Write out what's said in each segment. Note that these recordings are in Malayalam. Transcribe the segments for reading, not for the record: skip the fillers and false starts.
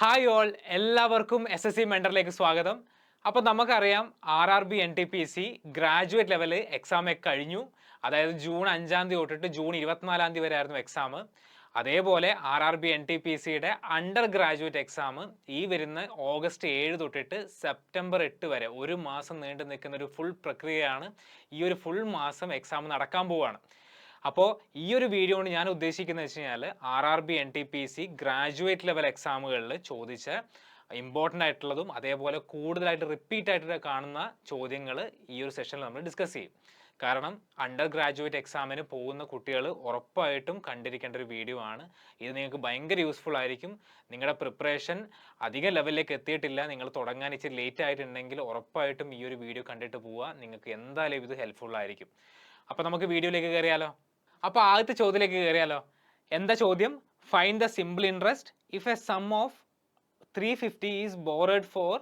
ഹായ് ഓൾ, എല്ലാവർക്കും SSC മെൻറ്ററിലേക്ക് സ്വാഗതം. അപ്പോൾ നമുക്കറിയാം RRB NTPC graduate level exam ഒക്കെ കഴിഞ്ഞു. അതായത് ജൂൺ 5 തൊട്ടിട്ട് ജൂൺ 24 വരെ ആയിരുന്നു എക്സാം. അതേപോലെ RRB NTPCയുടെ അണ്ടർ ഗ്രാജുവേറ്റ് എക്സാം ഈ വരുന്ന ഓഗസ്റ്റ് 7 തൊട്ടിട്ട് സെപ്റ്റംബർ 8 വരെ ഒരു മാസം നീണ്ടു നിൽക്കുന്ന ഒരു ഫുൾ പ്രക്രിയയാണ്. ഈ ഒരു ഫുൾ മാസം എക്സാം നടക്കാൻ പോവുകയാണ്. അപ്പോൾ ഈ ഒരു വീഡിയോ കൊണ്ട് ഞാൻ ഉദ്ദേശിക്കുന്നത് വെച്ച് കഴിഞ്ഞാൽ RRB NTPC ഗ്രാജുവേറ്റ് ലെവൽ എക്സാമുകളിൽ ചോദിച്ച ഇമ്പോർട്ടൻ്റ് ആയിട്ടുള്ളതും അതേപോലെ കൂടുതലായിട്ട് റിപ്പീറ്റ് ആയിട്ട് കാണുന്ന ചോദ്യങ്ങൾ ഈ ഒരു സെഷനിൽ നമ്മൾ ഡിസ്കസ് ചെയ്യും. കാരണം അണ്ടർ ഗ്രാജുവേറ്റ് എക്സാമിന് പോകുന്ന കുട്ടികൾ ഉറപ്പായിട്ടും കണ്ടിരിക്കേണ്ട ഒരു വീഡിയോ ആണ്. ഇത് നിങ്ങൾക്ക് ഭയങ്കര യൂസ്ഫുൾ ആയിരിക്കും. നിങ്ങളുടെ പ്രിപ്പറേഷൻ അധിക ലെവലിലേക്ക് എത്തിയിട്ടില്ല, നിങ്ങൾ തുടങ്ങാൻ ഇച്ചിരി ലേറ്റ് ആയിട്ടുണ്ടെങ്കിൽ ഉറപ്പായിട്ടും ഈ ഒരു വീഡിയോ കണ്ടിട്ട് പോവുക. നിങ്ങൾക്ക് എന്തായാലും ഇത് ഹെൽപ്ഫുൾ ആയിരിക്കും. അപ്പോൾ നമുക്ക് വീഡിയോയിലേക്ക് കയറിയാലോ? അപ്പോൾ ആദ്യത്തെ ചോദ്യത്തിലേക്ക് കയറിയാലോ? എന്താ ചോദ്യം? Find the simple interest if a sum of 350 is borrowed for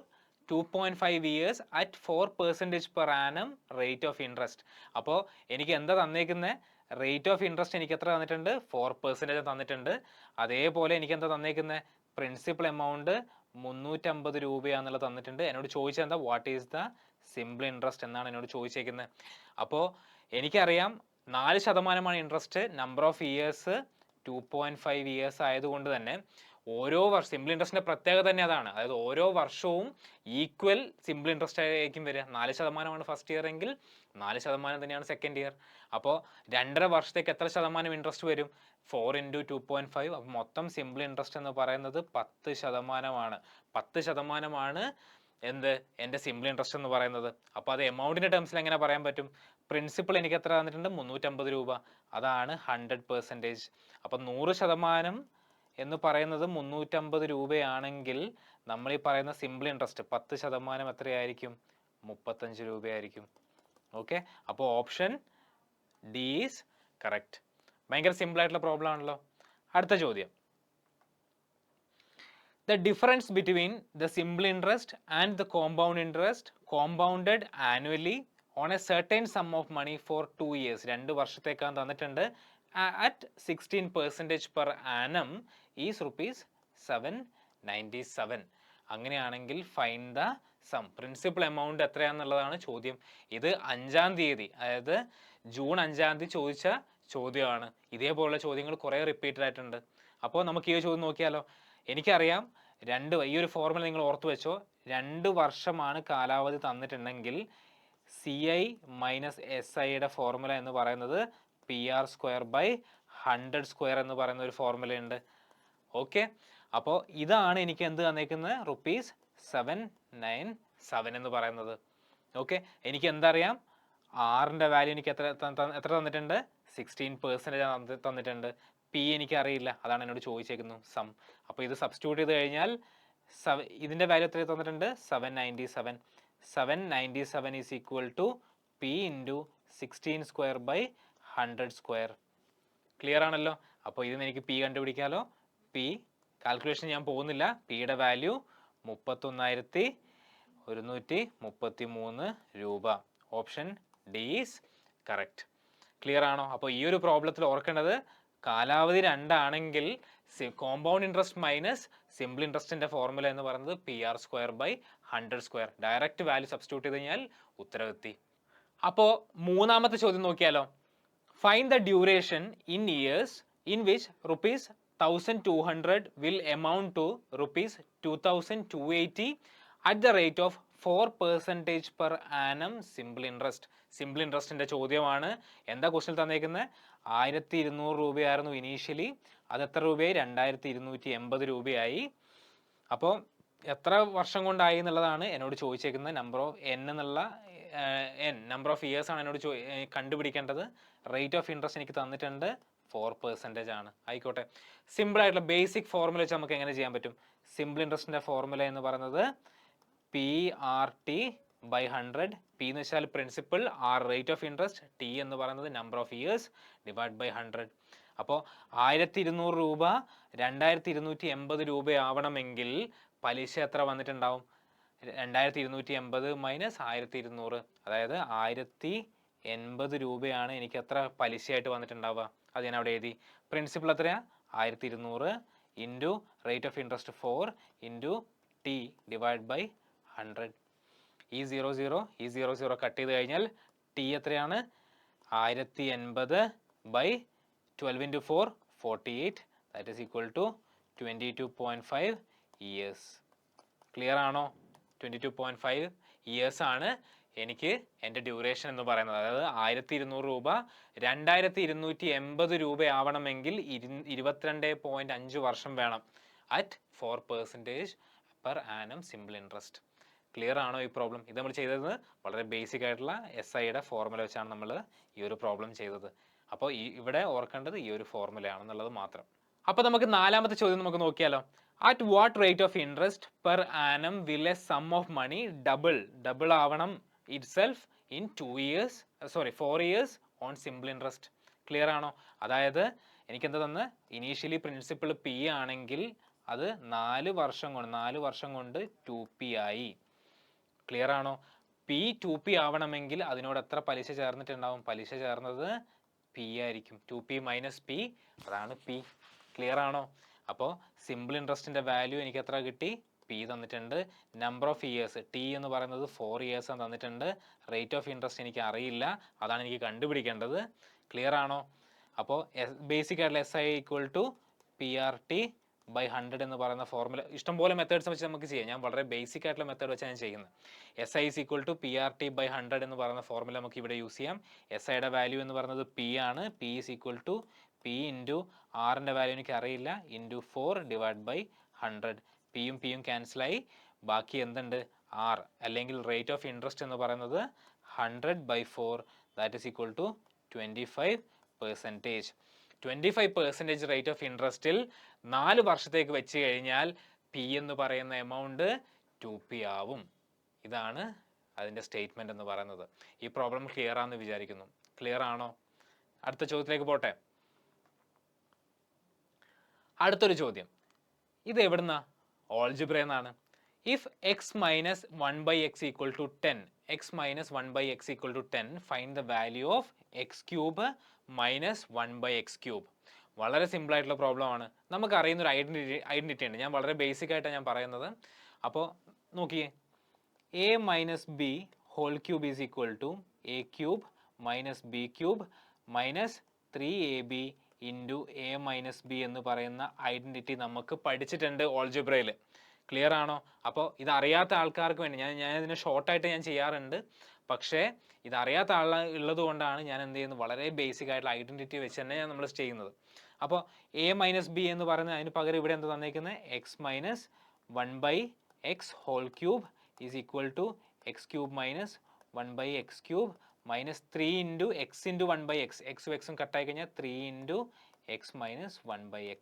2.5 years at 4% per annum rate of interest. അപ്പോൾ എനിക്ക് എന്താ തന്നേക്കുന്നത്? റേറ്റ് ഓഫ് ഇൻട്രസ്റ്റ് എനിക്ക് എത്ര തന്നിട്ടുണ്ട്? 4% തന്നിട്ടുണ്ട്. അതേപോലെ എനിക്ക് എന്താ തന്നേക്കുന്നത്? പ്രിൻസിപ്പൽ എമൗണ്ട് 350 രൂപയാണെന്നുള്ളത് തന്നിട്ടുണ്ട്. എന്നോട് ചോദിച്ചത് എന്താ? What is the simple interest എന്നാണ് എന്നോട് ചോദിച്ചേക്കുന്നത്. അപ്പോൾ എനിക്കറിയാം 4% interest, number of years 2.5 years ആയതുകൊണ്ട് തന്നെ ഓരോ വർഷം സിമ്പിൾ ഇൻട്രസ്റ്റിൻ്റെ പ്രത്യേകത തന്നെ അതാണ്. അതായത് ഓരോ വർഷവും ഈക്വൽ സിമ്പിൾ ഇൻട്രസ്റ്റ് ആയിരിക്കും വരിക. 4% ഫസ്റ്റ് ഇയർ എങ്കിൽ 4% തന്നെയാണ് സെക്കൻഡ് ഇയർ. അപ്പോൾ 2.5 വർഷത്തേക്ക് എത്ര ശതമാനം ഇൻട്രസ്റ്റ് വരും? 4 × 2.5. അപ്പോൾ മൊത്തം സിമ്പിൾ ഇൻട്രസ്റ്റ് എന്ന് പറയുന്നത് 10%. 10% എന്ത് എൻ്റെ സിമ്പിൾ ഇൻട്രസ്റ്റ് എന്ന് പറയുന്നത്. അപ്പോൾ അത് എമൗണ്ടിൻ്റെ ടേംസിൽ എങ്ങനെ പറയാൻ പറ്റും? പ്രിൻസിപ്പൽ എനിക്ക് എത്ര തന്നിട്ടുണ്ട്? 350 രൂപ. അതാണ് 100%. അപ്പം 100% എന്ന് പറയുന്നത് 350 രൂപയാണെങ്കിൽ നമ്മൾ ഈ പറയുന്ന സിമ്പിൾ ഇൻട്രസ്റ്റ് 10% എത്രയായിരിക്കും? 35 രൂപയായിരിക്കും. ഓക്കെ, അപ്പോൾ ഓപ്ഷൻ ഡി ഈസ് കറക്റ്റ്. ഭയങ്കര സിമ്പിൾ ആയിട്ടുള്ള പ്രോബ്ലം ആണല്ലോ. അടുത്ത ചോദ്യം. The difference between the simple interest and the compound interest compounded annually on a certain sum of money for 2 years. 2 വർഷത്തേക്കാണ് തന്നിട്ടുണ്ട്. At 16% per annum is rupees 797. അങ്ങനെയാണെങ്കിൽ find the sum. Principal amount എത്രയാണെന്നുള്ളതാണ് ചോദ്യം. ഇത് 5-ാം തീയതി, അതായത് ജൂൺ 5-ാം തീയതി ചോദിച്ച ചോദ്യമാണ്. ഇതേപോലുള്ള ചോദ്യങ്ങൾ കുറേ റിപ്പീറ്റഡ് ആയിട്ടുണ്ട്. അപ്പോൾ നമുക്ക് ഈ ചോദ്യം നോക്കിയാലോ? എനിക്കറിയാം ഈ ഒരു ഫോർമുല നിങ്ങൾ ഓർത്തു വെച്ചോ. 2 വർഷമാണ് കാലാവധി തന്നിട്ടുണ്ടെങ്കിൽ CI മൈനസ് SIയുടെ ഫോർമുല എന്ന് പറയുന്നത് PR²/100² എന്ന് പറയുന്ന ഒരു ഫോർമുലയുണ്ട്. ഓക്കെ, അപ്പോൾ ഇതാണ് എനിക്ക് എന്ത് തന്നേക്കുന്നത്? rupees 797 എന്ന് പറയുന്നത്. ഓക്കെ, എനിക്ക് എന്തറിയാം? ആറിൻ്റെ വാല്യൂ എനിക്ക് എത്ര തന്നിട്ടുണ്ട്? 16% തന്നിട്ടുണ്ട്. പി എനിക്ക് അറിയില്ല, അതാണ് എന്നോട് ചോദിച്ചേക്കുന്നത് സം. അപ്പോൾ ഇത് സബ്സ്റ്റിറ്റ്യൂട്ട് ചെയ്ത് കഴിഞ്ഞാൽ ഇതിൻ്റെ വാല്യൂ എത്ര തന്നിട്ടുണ്ട്? 797. 797 is equal to P × 16²/100². Clear ആണല്ലോ? അപ്പോൾ ഇതിന് എനിക്ക് പി കണ്ടുപിടിക്കാമല്ലോ. പി കാൽക്കുലേഷൻ ഞാൻ പോകുന്നില്ല. പിയുടെ വാല്യൂ 31,133 രൂപ. Option D is correct. Clear ആണോ? അപ്പോൾ ഈ ഒരു പ്രോബ്ലത്തിൽ ഓർക്കേണ്ടത് കാലാവധി 2 ആണെങ്കിൽ കോമ്പൗണ്ട് ഇൻട്രസ്റ്റ് മൈനസ് സിമ്പിൾ ഇൻട്രസ്റ്റിൻ്റെ ഫോർമുല എന്ന് പറയുന്നത് PR²/100². ഡയറക്റ്റ് വാല്യൂ സബ്സ്റ്റിറ്റ്യൂട്ട് ചെയ്ത് കഴിഞ്ഞാൽ ഉത്തരവെത്തി. അപ്പോൾ മൂന്നാമത്തെ ചോദ്യം നോക്കിയാലോ? Find the duration in years in which ₹1,200 will amount to ₹2,280 at the rate of 4% per annum simple interest. സിമ്പിൾ ഇൻട്രസ്റ്റിൻ്റെ ചോദ്യമാണ്. എന്താ ക്വസ്റ്റ്യൻ തന്നേക്കുന്നത്? 1,200 രൂപയായിരുന്നു ഇനീഷ്യലി. അത് എത്ര രൂപയായി? 2,280 രൂപയായി. അപ്പോൾ എത്ര വർഷം കൊണ്ടായി എന്നുള്ളതാണ് എന്നോട് ചോദിച്ചേക്കുന്നത്. Number of number of years ആണ് എന്നോട് കണ്ടുപിടിക്കേണ്ടത്. റേറ്റ് ഓഫ് ഇൻട്രസ്റ്റ് എനിക്ക് തന്നിട്ടുണ്ട് 4% ആണ്. ആയിക്കോട്ടെ, സിമ്പിൾ ആയിട്ടുള്ള ബേസിക് ഫോർമുല വെച്ച് നമുക്ക് എങ്ങനെ ചെയ്യാൻ പറ്റും? സിമ്പിൾ ഇൻട്രസ്റ്റിൻ്റെ ഫോർമുല എന്ന് പറയുന്നത് PR/100. പി എന്ന് വെച്ചാൽ principal, R rate of interest, T എന്ന് പറയുന്നത് നമ്പർ ഓഫ് ഇയേഴ്സ് /100. അപ്പോൾ 1,200 രൂപ 2,280 രൂപയാവണമെങ്കിൽ പലിശ എത്ര വന്നിട്ടുണ്ടാവും? 2,280 മൈനസ് 1,200, അതായത് 1,080 രൂപയാണ് എനിക്ക് എത്ര പലിശയായിട്ട് വന്നിട്ടുണ്ടാവുക. അത് ഞാൻ അവിടെ എഴുതി. പ്രിൻസിപ്പൽ എത്രയാ? 1,200 into rate of interest 4 into T divide by 100. ഈ 0 കട്ട് ചെയ്ത് കഴിഞ്ഞാൽ ടി എത്രയാണ്? 1080 by 12 into 4 48. That is equal to 22.5 years. Clear ആണോ? 22.5 ഇയേഴ്സ് ആണ് എനിക്ക് എൻ്റെ ഡ്യൂറേഷൻ എന്ന് പറയുന്നത്. അതായത് 1200 രൂപ 2280 രൂപയാവണമെങ്കിൽ 22.5 വർഷം വേണം at 4% per annum simple interest. Clear ആണോ ഈ പ്രോബ്ലം? ഇത് നമ്മൾ ചെയ്തത് വളരെ ബേസിക് ആയിട്ടുള്ള SIയുടെ ഫോർമുല വെച്ചാണ് നമ്മൾ ഈ ഒരു പ്രോബ്ലം ചെയ്തത്. അപ്പോൾ ഇവിടെ ഓർക്കേണ്ടത് ഈ ഒരു ഫോർമുലയാണെന്നുള്ളത് മാത്രം. അപ്പോൾ നമുക്ക് നാലാമത്തെ ചോദ്യം നമുക്ക് നോക്കിയാലോ. At what rate of interest per annum will a sum of money double ആവണം itself in 4 years on simple interest. Clear ആണോ? അതായത് എനിക്കെന്താ തന്ന്? ഇനീഷ്യലി പ്രിൻസിപ്പിൾ P ആണെങ്കിൽ അത് 4 വർഷം കൊണ്ട് 2P ആയി. ക്ലിയർ ആണോ? P 2P ആവണമെങ്കിൽ അതിനോട് എത്ര പലിശ ചേർന്നിട്ടുണ്ടാവും? പലിശ ചേർന്നത് P ആയിരിക്കും. 2P മൈനസ് P, അതാണ് P. ക്ലിയർ ആണോ? അപ്പോൾ സിമ്പിൾ ഇൻട്രസ്റ്റിൻ്റെ വാല്യൂ എനിക്ക് എത്ര കിട്ടി? P തന്നിട്ടുണ്ട്. നമ്പർ ഓഫ് ഇയേഴ്സ് T എന്ന് പറയുന്നത് 4 ഇയേഴ്സ് ആണ് തന്നിട്ടുണ്ട്. റേറ്റ് ഓഫ് ഇൻട്രസ്റ്റ് എനിക്ക് അറിയില്ല, അതാണ് എനിക്ക് കണ്ടുപിടിക്കേണ്ടത്. ക്ലിയർ ആണോ? അപ്പോൾ ബേസിക് ആയിട്ടുള്ള SI equal to PRT by 100 എന്ന് പറയുന്ന ഫോർമുല ഇഷ്ടംപോലെ മെത്തേഡ്സ് വെച്ച് നമുക്ക് ചെയ്യാം. ഞാൻ വളരെ ബേസിക് ആയിട്ടുള്ള മെത്തേഡ് വെച്ചാണ് ഞാൻ ചെയ്യുന്നത്. SI is equal to PRT by 100 എന്ന് പറയുന്ന ഫോർമുല നമുക്ക് ഇവിടെ യൂസ് ചെയ്യാം. SIയുടെ വാല്യൂ എന്ന് പറയുന്നത് P ആണ്. P is equal to P into ആറിൻ്റെ വാല്യൂ എനിക്ക് അറിയില്ല ഇൻറ്റു 4 ഡിവൈഡ് ബൈ 100. പിയും പിയും ക്യാൻസലായി. ബാക്കി എന്തുണ്ട്? R, അല്ലെങ്കിൽ റേറ്റ് ഓഫ് ഇൻട്രസ്റ്റ് എന്ന് പറയുന്നത് 100/4, that is equal to 25%. 25% rate of ഇൻട്രസ്റ്റിൽ 4 വർഷത്തേക്ക് വെച്ച് കഴിഞ്ഞാൽ P എന്ന് പറയുന്ന എമൗണ്ട് 2P ആവും. ഇതാണ് അതിൻ്റെ സ്റ്റേറ്റ്മെൻറ്റ് എന്ന് പറയുന്നത്. ഈ പ്രോബ്ലം ക്ലിയർ ആണെന്ന് വിചാരിക്കുന്നു. ക്ലിയർ ആണോ? അടുത്ത ചോദ്യത്തിലേക്ക് പോട്ടെ. അടുത്തൊരു ചോദ്യം. ഇത് എവിടുന്നാ? ഓൾജിബ്ര എന്നാണ്. If x minus 1/x equal to 10, x minus 1/x equal to 10, find the value of x cube minus 1/x³. വളരെ സിമ്പിൾ ആയിട്ടുള്ള പ്രോബ്ലം ആണ്. നമുക്ക് അറിയുന്ന ഒരു ഐഡന്റിറ്റി ഉണ്ട്. ഞാൻ വളരെ ബേസിക് ആയിട്ടാണ് ഞാൻ പറയുന്നത്. അപ്പോൾ നോക്കിയേ, a minus b whole cube is equal to a³ minus b³ minus 3ab into a minus b എന്ന് പറയുന്ന ഐഡന്റിറ്റി നമുക്ക് പഠിച്ചിട്ടുണ്ട് ഓൾജിബ്രയിൽ. ക്ലിയർ ആണോ? അപ്പോൾ ഇതറിയാത്ത ആൾക്കാർക്ക് വേണ്ടി ഞാൻ ഇതിനെ ഷോർട്ടായിട്ട് ഞാൻ ചെയ്യാറുണ്ട്. പക്ഷേ ഇതറിയാത്ത ഉള്ളത് കൊണ്ടാണ് ഞാൻ എന്ത് ചെയ്യുന്നത്, വളരെ ബേസിക് ആയിട്ടുള്ള ഐഡന്റിറ്റി വെച്ച് തന്നെ നമ്മൾ ചെയ്യുന്നത്. അപ്പോൾ a മൈനസ് ബി എന്ന് പറയുന്നത് അതിന് പകരം ഇവിടെ എന്താ തന്നേക്കുന്നത്? X minus 1/x whole cube is equal to x³ minus 1/x³ minus 3 into X into 1/x. എക്സും എക്സും കട്ടായി കഴിഞ്ഞാൽ 3 into X minus 1/x.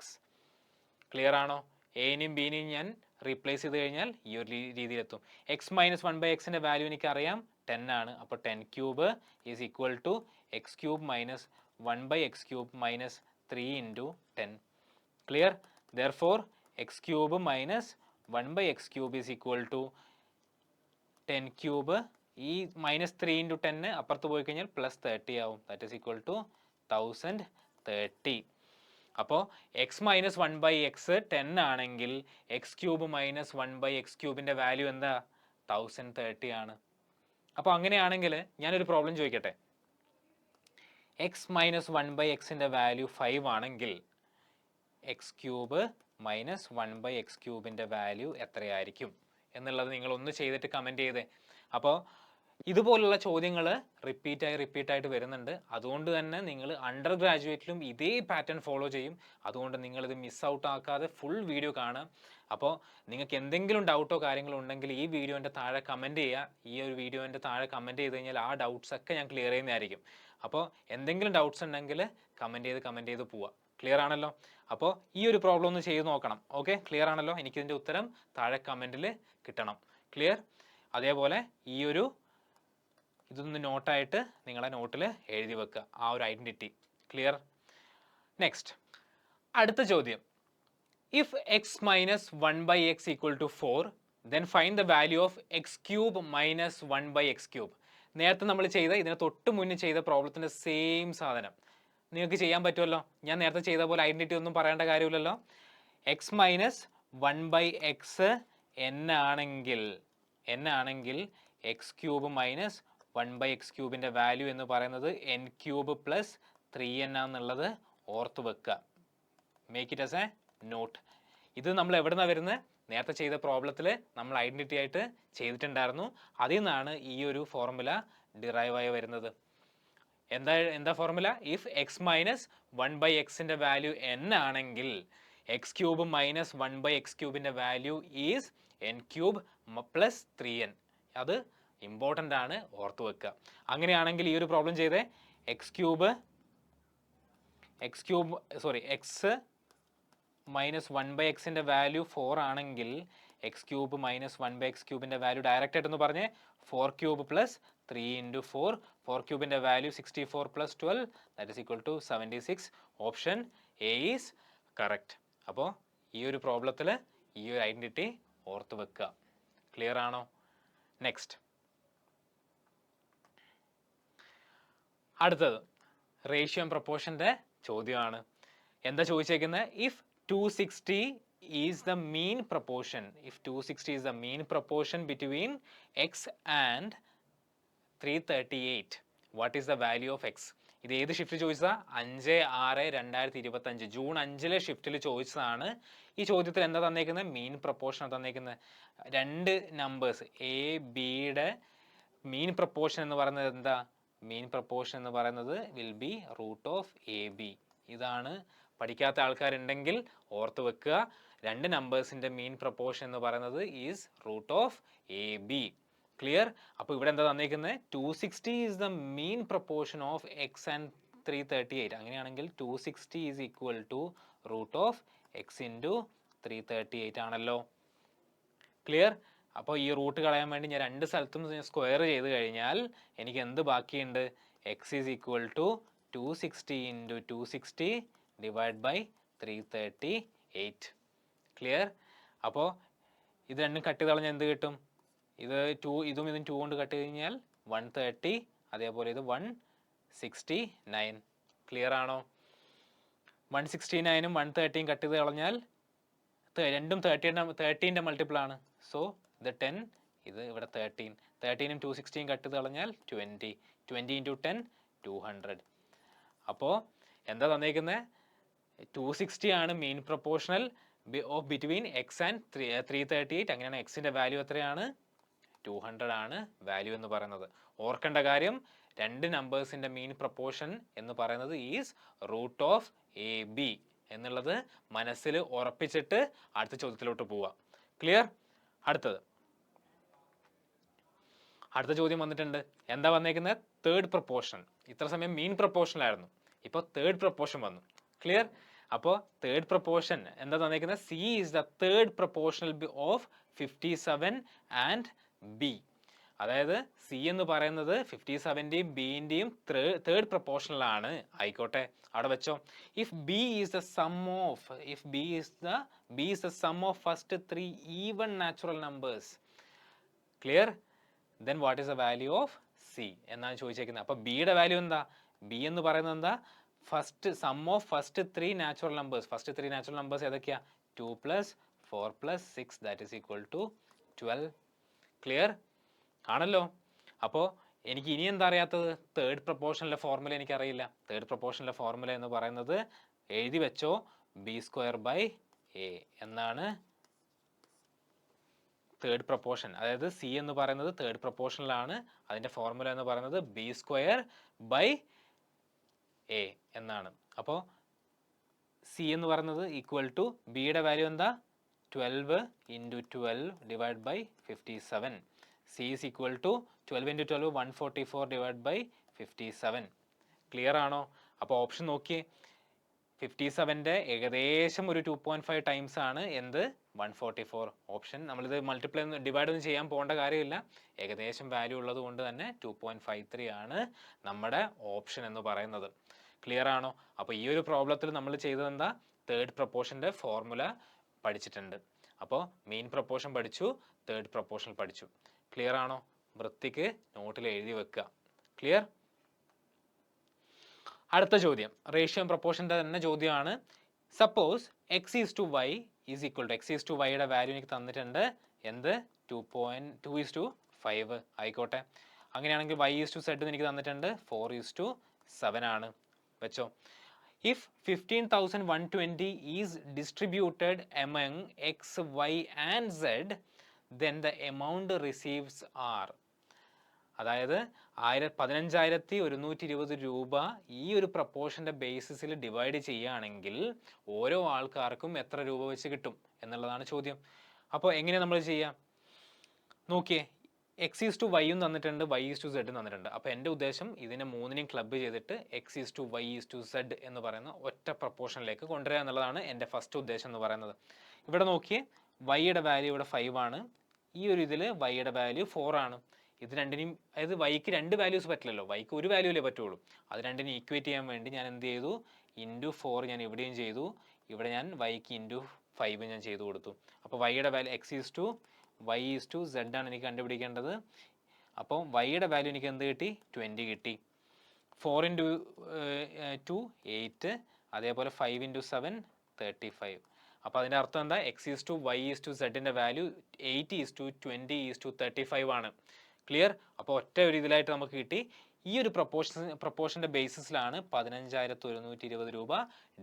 Clear ആണോ? എനെയും ബിനെയും ഞാൻ റീപ്ലേസ് ചെയ്ത് കഴിഞ്ഞാൽ ഈ ഒരു രീതിയിലെത്തും. എക്സ് മൈനസ് 1/xൻ്റെ വാല്യൂ എനിക്കറിയാം 10 ആണ്. അപ്പോൾ 10³ is equal to x³ minus 1/x³ minus 3 into 10. Clear? Therefore x³ minus 1/x³ is equal to 10³ ഈ മൈനസ് 3 ഇൻറ്റു 10 അപ്പുറത്ത് പോയി കഴിഞ്ഞാൽ പ്ലസ് 30 ആവും. That is equal to 1030. അപ്പോൾ എക്സ് മൈനസ് 1/x 10 ആണെങ്കിൽ x³ മൈനസ് 1/x³ വാല്യൂ എന്താ? 1030 ആണ്. അപ്പോൾ അങ്ങനെയാണെങ്കിൽ ഞാനൊരു പ്രോബ്ലം ചോദിക്കട്ടെ. എക്സ് മൈനസ് 1/xൻ്റെ വാല്യൂ 5 ആണെങ്കിൽ x³ മൈനസ് 1/x³ വാല്യൂ എത്രയായിരിക്കും എന്നുള്ളത് നിങ്ങളൊന്ന് ചെയ്തിട്ട് കമൻറ്റ് ചെയ്തേ. അപ്പോൾ ഇതുപോലുള്ള ചോദ്യങ്ങൾ റിപ്പീറ്റായിട്ട് വരുന്നുണ്ട്. അതുകൊണ്ട് തന്നെ നിങ്ങൾ അണ്ടർ ഗ്രാജുവേറ്റിലും ഇതേ പാറ്റേൺ ഫോളോ ചെയ്യും. അതുകൊണ്ട് നിങ്ങളിത് മിസ് ഔട്ട് ആക്കാതെ ഫുൾ വീഡിയോ കാണുക. അപ്പോൾ നിങ്ങൾക്ക് എന്തെങ്കിലും ഡൗട്ടോ കാര്യങ്ങളോ ഉണ്ടെങ്കിൽ ഈ വീഡിയോൻ്റെ താഴെ കമൻറ്റ് ചെയ്യുക. ഈ ഒരു വീഡിയോൻ്റെ താഴെ കമൻറ്റ് ചെയ്ത് കഴിഞ്ഞാൽ ആ ഡൗട്ട്സ് ഒക്കെ ഞാൻ ക്ലിയർ ചെയ്യുന്നതായിരിക്കും. അപ്പോൾ എന്തെങ്കിലും ഡൗട്ട്സ് ഉണ്ടെങ്കിൽ കമൻറ്റ് ചെയ്ത് പോവുക. ക്ലിയർ ആണല്ലോ? അപ്പോൾ ഈ ഒരു പ്രോബ്ലം ഒന്ന് ചെയ്ത് നോക്കണം. ഓക്കെ, ക്ലിയർ ആണല്ലോ? എനിക്കിതിൻ്റെ ഉത്തരം താഴെ കമൻറ്റിൽ കിട്ടണം. ക്ലിയർ? അതേപോലെ ഇതൊന്ന് നോട്ടായിട്ട് നിങ്ങളെ നോട്ടിൽ എഴുതി വെക്കുക, ആ ഒരു ഐഡന്റിറ്റി. ക്ലിയർ? നെക്സ്റ്റ്, അടുത്ത ചോദ്യം. If x minus 1/x equal to 4, then find the value of x³ minus 1/x³. നേരത്തെ നമ്മൾ ചെയ്ത ഇതിനെ തൊട്ട് മുന്നേ ചെയ്ത പ്രോബ്ലത്തിൻ്റെ സെയിം സാധനം നിങ്ങൾക്ക് ചെയ്യാൻ പറ്റുമല്ലോ. ഞാൻ നേരത്തെ ചെയ്ത പോലെ ഐഡന്റിറ്റി ഒന്നും പറയേണ്ട കാര്യമില്ലല്ലോ. എക്സ് മൈനസ് 1/x n ആണെങ്കിൽ x cube minus 1/x³ value എന്ന് പറയുന്നത് n³ പ്ലസ് 3n ആണെന്നുള്ളത് ഓർത്ത് വെക്കുക. Make it as a note. ഇത് നമ്മൾ എവിടെ നിന്നാണ് വരുന്നത്? നേരത്തെ ചെയ്ത പ്രോബ്ലത്തിൽ നമ്മൾ ഐഡൻറ്റിറ്റി ആയിട്ട് ചെയ്തിട്ടുണ്ടായിരുന്നു. അതിൽ നിന്നാണ് ഈ ഒരു ഫോർമുല ഡിറൈവ് ആയി വരുന്നത്. എന്താ formula? If x minus 1/x value n ആണെങ്കിൽ x³ minus 1/x³ value is n³ plus 3n. അത് ഇമ്പോർട്ടൻ്റ് ആണ്, ഓർത്ത് വെക്കുക. അങ്ങനെയാണെങ്കിൽ ഈ ഒരു പ്രോബ്ലം ചെയ്തേ. x³ മൈനസ് 1/x വാല്യൂ 4 ആണെങ്കിൽ x³ minus 1/x³ value direct ആയിട്ടൊന്ന് പറഞ്ഞേ. 4³ plus 3 × 4. 4³ value 64 plus 12 that is equal to 76. Option A is correct. അപ്പോൾ ഈ ഒരു പ്രോബ്ലത്തിൽ ഈ ഒരു ഐഡൻറ്റിറ്റി ഓർത്ത് വെക്കുക. ക്ലിയർ ആണോ? നെക്സ്റ്റ്, അടുത്തത് റേഷ്യോ ആൻഡ് പ്രൊപ്പോർഷൻ്റെ ചോദ്യമാണ്. എന്താ ചോദിച്ചേക്കുന്നത്? If 260 is the mean proportion, if 260 is the mean proportion between x and 338, what is the value of x? ഇത് ഏത് ഷിഫ്റ്റ് ചോദിച്ചതാ? 5/6/2025 ജൂൺ 5 ഷിഫ്റ്റിൽ ചോദിച്ചതാണ്. ഈ ചോദ്യത്തിൽ എന്താ തന്നേക്കുന്നത്? മീൻ പ്രൊപ്പോർഷൻ തന്നേക്കുന്നത്. രണ്ട് നമ്പേഴ്സ് എ ബിയുടെ മീൻ പ്രൊപ്പോർഷൻ എന്ന് പറയുന്നത് എന്താ? മീൻ പ്രൊപ്പോർഷൻ എന്ന് പറയുന്നത് will be root of a b. ഇതാണ്. പഠിക്കാത്ത ആൾക്കാരുണ്ടെങ്കിൽ ഓർത്ത് വെക്കുക. രണ്ട് നമ്പേഴ്സിൻ്റെ മീൻ പ്രൊപ്പോർഷൻ എന്ന് പറയുന്നത് is root of a b. Clear? അപ്പോൾ ഇവിടെ എന്താ തന്നിരിക്കുന്നത്? 260 is the mean proportion of x and 338. അങ്ങനെയാണെങ്കിൽ 260 is equal to root of x into 338 ആണല്ലോ. ക്ലിയർ? അപ്പോൾ ഈ റൂട്ട് കളയാൻ വേണ്ടി ഞാൻ രണ്ട് സ്ഥലത്തും സ്ക്വയർ ചെയ്ത് കഴിഞ്ഞാൽ എനിക്ക് എന്ത് ബാക്കിയുണ്ട്? X is equal to 260 into 260 divide by 338. Clear? അപ്പോൾ ഇത് രണ്ടും കട്ട് ചെയ്ത് കളഞ്ഞാൽ എന്ത് കിട്ടും? ഇത് 2 ഇതും 2 കൊണ്ട് കട്ട് ചെയ്ത് കഴിഞ്ഞാൽ 130. അതേപോലെ ഇത് 169. ക്ലിയർ ആണോ? 169ഉം 130യും കട്ട് ചെയ്ത് കളഞ്ഞാൽ രണ്ടും 13ൻ്റെ മൾട്ടിപ്പിൾ ആണ്. സോ ഇത് 10, ഇത് ഇവിടെ 13. 13ഉം 260യും കട്ട് ചെയ്ത് കളഞ്ഞാൽ 20. 20 × 10 200. അപ്പോൾ എന്താ തന്നേക്കുന്നത്? 260 ആണ് mean proportional of between X and 338. അങ്ങനെയാണ് എക്സിൻ്റെ വാല്യൂ എത്രയാണ്? 200 ആണ് വാല്യൂ എന്ന് പറയുന്നത്. ഓർക്കേണ്ട കാര്യം, രണ്ട് നമ്പേഴ്സിൻ്റെ മീൻ പ്രൊപ്പോർഷൻ എന്ന് പറയുന്നത് is root of a b എന്നുള്ളത് മനസ്സിൽ ഉറപ്പിച്ചിട്ട് അടുത്ത ചോദ്യത്തിലോട്ട് പോവുക. ക്ലിയർ? അടുത്ത ചോദ്യം വന്നിട്ടുണ്ട്. എന്താ വന്നേക്കുന്നത്? Third proportion. ഇത്ര സമയം മീൻ പ്രൊപ്പോർഷനായിരുന്നു, ഇപ്പോൾ തേർഡ് പ്രൊപ്പോർഷൻ വന്നു. ക്ലിയർ? അപ്പോൾ തേർഡ് പ്രൊപ്പോർഷൻ എന്താ തന്നേക്കുന്നത്? C is the third proportional of 57 and B. അതായത് സി എന്ന് പറയുന്നത് 57ൻ്റെയും ബിൻ്റെയും തേർഡ് പ്രൊപ്പോർഷണലാണ്. ആയിക്കോട്ടെ, അവിടെ വെച്ചോ. If B is the sum of first 3 even natural numbers. Clear? Then what is the value of C എന്നാണ് ചോദിച്ചേക്കുന്നത്. അപ്പോൾ ബിയുടെ വാല്യൂ എന്താ? ബി എന്ന് പറയുന്നത് എന്താ? Sum of first 3 natural numbers. First 3 natural numbers ഏതൊക്കെയാ? 2 + 4 + 6 that is equal to 12. Clear ആണല്ലോ? അപ്പോൾ എനിക്ക് ഇനി എന്താ അറിയാത്തത്? തേർഡ് പ്രൊപ്പോർഷനിലെ ഫോർമുല എനിക്കറിയില്ല. തേർഡ് പ്രൊപ്പോർഷനിലെ ഫോർമുല എന്ന് പറയുന്നത് എഴുതി വെച്ചോ, b² a എന്നാണ് തേർഡ് പ്രൊപ്പോർഷൻ. അതായത് സി എന്ന് പറയുന്നത് തേർഡ് പ്രൊപ്പോർഷനിലാണ്. അതിൻ്റെ ഫോർമുല എന്ന് പറയുന്നത് b² a എന്നാണ്. അപ്പോൾ സി എന്ന് പറയുന്നത് ഈക്വൽ ടു ബിയുടെ വാല്യൂ എന്താ? 12 × 12 divide by 57. C is equal to 12 × 12 144 divide by 57. Clear ആണോ? അപ്പോൾ ഓപ്ഷൻ നോക്കിയേ. 57ൻ്റെ ഏകദേശം ഒരു 2.5 ടൈംസ് ആണ് എന്ത്? 144. ഓപ്ഷൻ നമ്മളിത് മൾട്ടിപ്ലൈ ഡിവൈഡ് ഒന്നും ചെയ്യാൻ പോകേണ്ട കാര്യമില്ല. ഏകദേശം വാല്യൂ ഉള്ളത് കൊണ്ട് തന്നെ 2.53 ആണ് നമ്മുടെ ഓപ്ഷൻ എന്ന് പറയുന്നത്. ക്ലിയർ ആണോ? അപ്പോൾ ഈ ഒരു പ്രോബ്ലത്തിൽ നമ്മൾ ചെയ്തത് എന്താ? തേർഡ് പ്രൊപ്പോർഷൻ്റെ ഫോർമുല പഠിച്ചിട്ടുണ്ട്. അപ്പോൾ മെയിൻ പ്രൊപ്പോർഷൻ പഠിച്ചു, തേർഡ് പ്രൊപ്പോർഷൻ പഠിച്ചു. ക്ലിയർ ആണോ? വൃത്തിക്ക് നോട്ടിൽ എഴുതി വെക്കുക. ക്ലിയർ? അടുത്ത ചോദ്യം റേഷ്യോ ആൻഡ് പ്രൊപ്പോർഷൻ്റെ തന്നെ ചോദ്യമാണ്. Suppose X is to Y is equal to X is to വൈയുടെ വാല്യൂ എനിക്ക് തന്നിട്ടുണ്ട് എന്ത് 2.2:5 ആയിക്കോട്ടെ. അങ്ങനെയാണെങ്കിൽ y ഈസ് ടു സെഡ് എനിക്ക് തന്നിട്ടുണ്ട് 4:7 ആണ് വെച്ചോ. If 15,120 is distributed among x y and z then the amount receives R. അതായത് 15,120 രൂപ ഈ ഒരു പ്രപ്പോർഷൻ്റെ ബേസിസിൽ ഡിവൈഡ് ചെയ്യുകയാണെങ്കിൽ ഓരോ ആൾക്കാർക്കും എത്ര രൂപ വെച്ച് കിട്ടും എന്നുള്ളതാണ് ചോദ്യം. അപ്പോൾ എങ്ങനെ നമ്മൾ ചെയ്യാം നോക്കിയേ, എക്സ് ഈസ് ടു വൈയും തന്നിട്ടുണ്ട്, വൈ ഈസ് ടു സെഡും തന്നിട്ടുണ്ട്. അപ്പോൾ എൻ്റെ ഉദ്ദേശം ഇതിനെ മൂന്നിനെയും ക്ലബ്ബ് ചെയ്തിട്ട് x is to Y is to z എന്ന് പറയുന്ന ഒറ്റ പ്രപ്പോർഷനിലേക്ക് കൊണ്ടുവരിക എന്നുള്ളതാണ് എൻ്റെ ഫസ്റ്റ് ഉദ്ദേശം എന്ന് പറയുന്നത്. ഇവിടെ നോക്കിയേ, വൈയുടെ വാല്യൂ ഇവിടെ 5 ആണ്, ഈ ഒരു ഇതിൽ വൈയുടെ വാല്യൂ 4 ആണ്. ഇത് രണ്ടിനെയും, അതായത് വൈക്ക് രണ്ട് വാല്യൂസ് പറ്റില്ലല്ലോ, വൈക്ക് ഒരു വാല്യൂലേ പറ്റുള്ളൂ. അത് രണ്ടിനും ഈക്വേറ്റ് ചെയ്യാൻ വേണ്ടി ഞാൻ എന്ത് ചെയ്തു, *4 ഞാൻ ഇവിടെയും ചെയ്തു, ഇവിടെ ഞാൻ വൈക്ക് *5 ഞാൻ ചെയ്തു കൊടുത്തു. അപ്പോൾ വൈയുടെ value X is to Y is to Z ആണ് എനിക്ക് കണ്ടുപിടിക്കേണ്ടത്. അപ്പോൾ വൈയുടെ വാല്യൂ എനിക്ക് എന്ത് കിട്ടി, 20 കിട്ടി. 4 × 2 8, അതേപോലെ 5 × 7 35. അപ്പോൾ അതിൻ്റെ അർത്ഥം എന്താ, X is to Y is to സെഡിൻ്റെ വാല്യൂ 8:20:35 ആണ്. ക്ലിയർ? അപ്പോൾ ഒറ്റ ഒരു ഇതിലായിട്ട് നമുക്ക് കിട്ടി. ഈ ഒരു പ്രപ്പോർഷൻ്റെ ബേസിസിലാണ് 15,120 രൂപ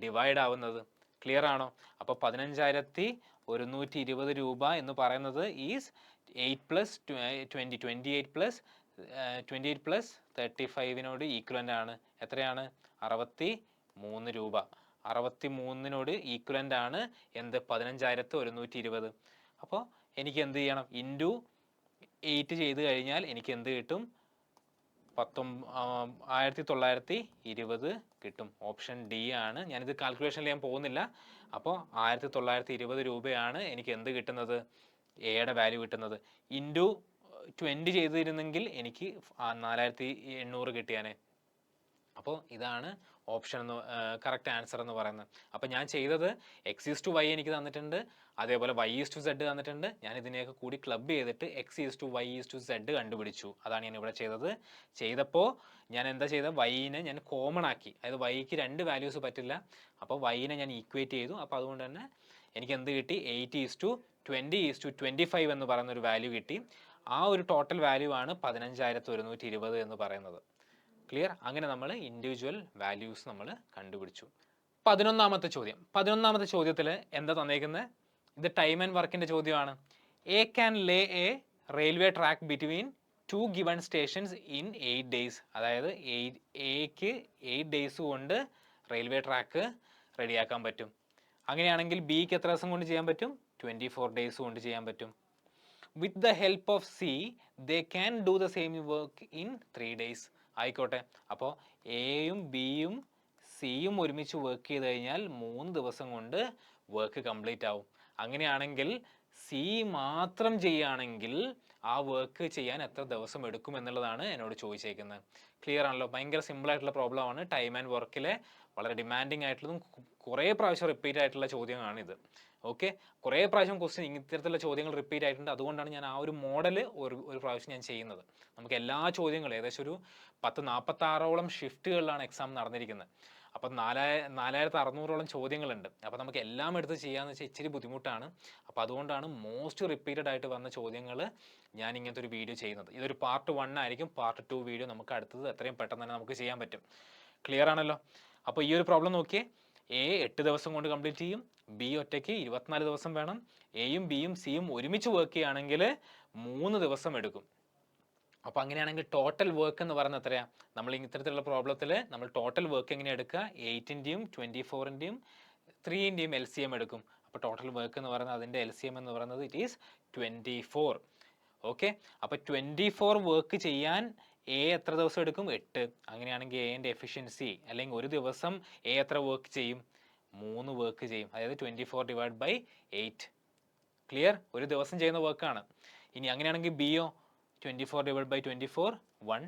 ഡിവൈഡ് ആവുന്നത്. ക്ലിയർ ആണോ? അപ്പോൾ 15,120 രൂപ എന്ന് പറയുന്നത് ഈസ് 28 + 35 ഈക്വലൻ്റ് ആണ്. എത്രയാണ്? 63 രൂപ. 63 ഈക്വലൻ്റ് ആണ് എന്ത്, 15,120. അപ്പോൾ എനിക്ക് എന്ത് ചെയ്യണം, *8 ചെയ്ത് കഴിഞ്ഞാൽ എനിക്ക് എന്ത് കിട്ടും, 1920 കിട്ടും. ഓപ്ഷൻ ഡി ആണ്. ഞാനിത് കാൽക്കുലേഷനിൽ ഞാൻ പോകുന്നില്ല. അപ്പോൾ 1920 രൂപയാണ് എനിക്ക് എന്ത് കിട്ടുന്നത്, എയുടെ വാല്യൂ കിട്ടുന്നത്. *20 ചെയ്തിരുന്നെങ്കിൽ എനിക്ക് 4,800 കിട്ടിയാനെ. അപ്പോൾ ഇതാണ് ഓപ്ഷൻ എന്ന് കറക്റ്റ് ആൻസർ എന്ന് പറയുന്നത്. അപ്പോൾ ഞാൻ ചെയ്തത് എക്സ് ഈസ് ടു വൈ എനിക്ക് തന്നിട്ടുണ്ട്, അതേപോലെ വൈ ഈസ് ടു സെഡ് തന്നിട്ടുണ്ട്. ഞാൻ ഇതിനെയൊക്കെ കൂടി ക്ലബ് ചെയ്തിട്ട് x is to Y is to z കണ്ടുപിടിച്ചു. അതാണ് ഞാൻ ഇവിടെ ചെയ്തത്. ചെയ്തപ്പോൾ ഞാൻ എന്താ ചെയ്തത്, വൈനെ ഞാൻ കോമൺ ആക്കി. അതായത് വൈക്ക് രണ്ട് വാല്യൂസ് പറ്റില്ല, അപ്പോൾ വൈനെ ഞാൻ ഈക്വേറ്റ് ചെയ്തു. അപ്പോൾ അതുകൊണ്ട് തന്നെ എനിക്ക് എന്ത് കിട്ടി, 8:20:25 എന്ന് പറയുന്ന ഒരു വാല്യൂ കിട്ടി. ആ ഒരു ടോട്ടൽ വാല്യൂ ആണ് 15,120 എന്ന് പറയുന്നത്. ക്ലിയർ? അങ്ങനെ നമ്മൾ ഇൻഡിവിജ്വൽ വാല്യൂസ് നമ്മൾ കണ്ടുപിടിച്ചു. 11ാമത്തെ ചോദ്യം. 11ാമത്തെ ചോദ്യത്തിൽ എന്താ തന്നേക്കുന്നത്, ഇത് ടൈം ആൻഡ് വർക്കിൻ്റെ ചോദ്യമാണ്. A can lay a railway track between 2 given stations in 8 days. അതായത് എക്ക് 8 days കൊണ്ട് റെയിൽവേ ട്രാക്ക് റെഡിയാക്കാൻ പറ്റും. അങ്ങനെയാണെങ്കിൽ ബിക്ക് എത്ര ദിവസം കൊണ്ട് ചെയ്യാൻ പറ്റും, 24 days കൊണ്ട് ചെയ്യാൻ പറ്റും. With the help of C they can do the same work in 3 days. ആയിക്കോട്ടെ. അപ്പോൾ എയും ബിയും സിയും ഒരുമിച്ച് വർക്ക് ചെയ്ത് കഴിഞ്ഞാൽ 3 ദിവസം കൊണ്ട് വർക്ക് കംപ്ലീറ്റ് ആവും. അങ്ങനെയാണെങ്കിൽ സി മാത്രം ചെയ്യുകയാണെങ്കിൽ ആ വർക്ക് ചെയ്യാൻ എത്ര ദിവസം എടുക്കും എന്നുള്ളതാണ് എന്നോട് ചോദിച്ചേക്കുന്നത്. ക്ലിയർ ആണല്ലോ? ഭയങ്കര സിമ്പിളായിട്ടുള്ള പ്രോബ്ലമാണ്. ടൈം ആൻഡ് വർക്കിലെ വളരെ ഡിമാൻഡിങ് ആയിട്ടുള്ളതും കുറേ പ്രാവശ്യം റിപ്പീറ്റ് ആയിട്ടുള്ള ചോദ്യമാണിത്. ഓക്കെ, കുറേ പ്രാവശ്യം ക്വസ്റ്റ്യൻ ഇത്തരത്തിലുള്ള ചോദ്യങ്ങൾ റിപ്പീറ്റ് ആയിട്ടുണ്ട്. അതുകൊണ്ടാണ് ഞാൻ ആ ഒരു മോഡൽ ഒരു പ്രാവശ്യം ഞാൻ ചെയ്യുന്നത്. നമുക്ക് എല്ലാ ചോദ്യങ്ങളും ഏകദേശം ഒരു 46ഓളം ഷിഫ്റ്റുകളിലാണ് എക്സാം നടന്നിരിക്കുന്നത്. അപ്പം 4,600ഓളം ചോദ്യങ്ങളുണ്ട്. അപ്പോൾ നമുക്ക് എല്ലാം എടുത്ത് ചെയ്യാമെന്ന് വെച്ചാൽ ഇച്ചിരി ബുദ്ധിമുട്ടാണ്. അപ്പോൾ അതുകൊണ്ടാണ് മോസ്റ്റ് റിപ്പീറ്റഡ് ആയിട്ട് വന്ന ചോദ്യങ്ങൾ ഞാൻ ഇങ്ങനത്തെ ഒരു വീഡിയോ ചെയ്യുന്നത്. ഇതൊരു പാർട്ട് 1 ആയിരിക്കും. പാർട്ട് 2 വീഡിയോ നമുക്ക് അടുത്തത് എത്രയും പെട്ടെന്ന് തന്നെ നമുക്ക് ചെയ്യാൻ പറ്റും. ക്ലിയർ ആണല്ലോ? അപ്പോൾ ഈ ഒരു പ്രോബ്ലം നോക്കിയേ, എ 8 ദിവസം കൊണ്ട് കംപ്ലീറ്റ് ചെയ്യും, ബി ഒറ്റയ്ക്ക് 24 ദിവസം വേണം. എയും ബിയും സിയും ഒരുമിച്ച് വർക്ക് ചെയ്യുകയാണെങ്കിൽ 3 ദിവസം എടുക്കും. അപ്പോൾ അങ്ങനെയാണെങ്കിൽ ടോട്ടൽ വർക്ക് എന്ന് പറയുന്നത് എത്രയാണ്? നമ്മൾ ഇത്തരത്തിലുള്ള പ്രോബ്ലത്തിൽ നമ്മൾ ടോട്ടൽ വർക്ക് എങ്ങനെ എടുക്കുക, 8ൻ്റെയും 24ൻ്റെയും 3ൻ്റെയും LCM എടുക്കും. അപ്പോൾ ടോട്ടൽ വർക്ക് എന്ന് പറയുന്നത് അതിൻ്റെ LCM എന്ന് പറയുന്നത് ഇറ്റ് ഈസ് 24. ഓക്കെ, അപ്പോൾ 24 വർക്ക് ചെയ്യാൻ എ എത്ര ദിവസം എടുക്കും? 8. അങ്ങനെയാണെങ്കിൽ എൻ്റെ എഫിഷ്യൻസി അല്ലെങ്കിൽ ഒരു ദിവസം എ എത്ര വർക്ക് ചെയ്യും? 3 വർക്ക് ചെയ്യും. അതായത് 24/8. ക്ലിയർ? ഒരു ദിവസം ചെയ്യുന്ന വർക്കാണ്. ഇനി അങ്ങനെയാണെങ്കിൽ ബിയോ 24/24 1.